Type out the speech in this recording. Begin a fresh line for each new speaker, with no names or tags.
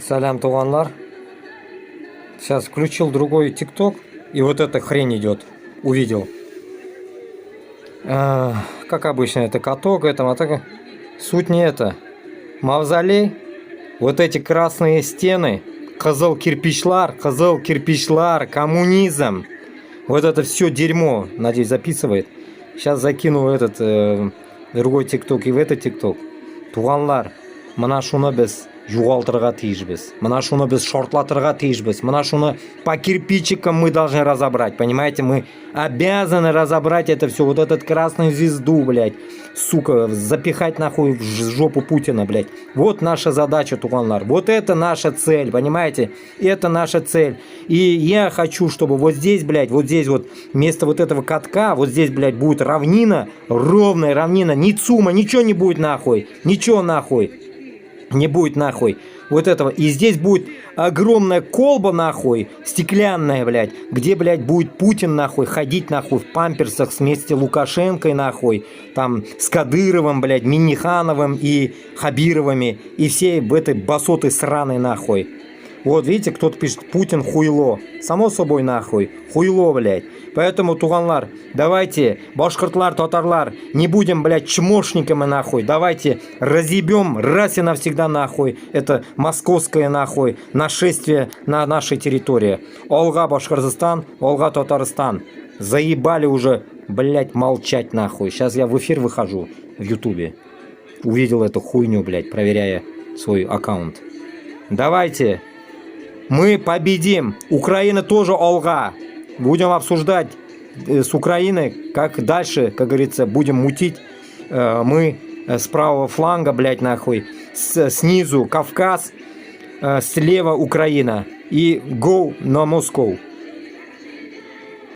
Салям, туганлар. Сейчас включил другой ТикТок, и вот эта хрень идет. Увидел. Как обычно, это каток, это атака. Суть не это. Мавзолей. Вот эти красные стены. Кызыл кирпичлар, коммунизм. Вот это все дерьмо. Надеюсь, записывает. Сейчас закину этот другой ТикТок и в этот ТикТок. Туганлар, мына шуны без югалтырга тиешбез. Мына шуны без шортлатырга тиешбез. Мына шуны по кирпичикам мы должны разобрать. Понимаете, мы обязаны разобрать это все. Вот этот красную звезду, блядь, сука, запихать нахуй в жопу Путина, блядь. Вот наша задача, туганлар. Вот это наша цель, понимаете? Это наша цель. И я хочу, чтобы вот здесь, блядь, вот здесь вот вместо вот этого катка, вот здесь, блядь, будет равнина, ровная равнина, ни ЦУМа, ничего не будет нахуй. Ничего нахуй. Не будет нахуй вот этого. И здесь будет огромная колба нахуй, стеклянная, блядь, где, блядь, будет Путин нахуй ходить нахуй в памперсах вместе с Лукашенкой нахуй, там с Кадыровым, блядь, Миннихановым и Хабировыми и все в этой басоты сраной нахуй. Вот видите, кто-то пишет: Путин хуйло. Само собой нахуй. Хуйло, блядь. Поэтому, туганлар, давайте, башкортлар, татарлар, не будем, блядь, чмошниками нахуй. Давайте разъебем раз и навсегда нахуй это московское нахуй нашествие на нашей территории. Олга Башкортостан, Олга Татарстан. Заебали уже, блядь, молчать нахуй. Сейчас я в эфир выхожу в Ютубе. Увидел эту хуйню, блядь, проверяя свой аккаунт. Давайте. Мы победим. Украина тоже Олга. Будем обсуждать с Украиной, как дальше, как говорится, будем мутить. Мы с правого фланга, блядь, нахуй. Снизу Кавказ, слева Украина. И go на Москву.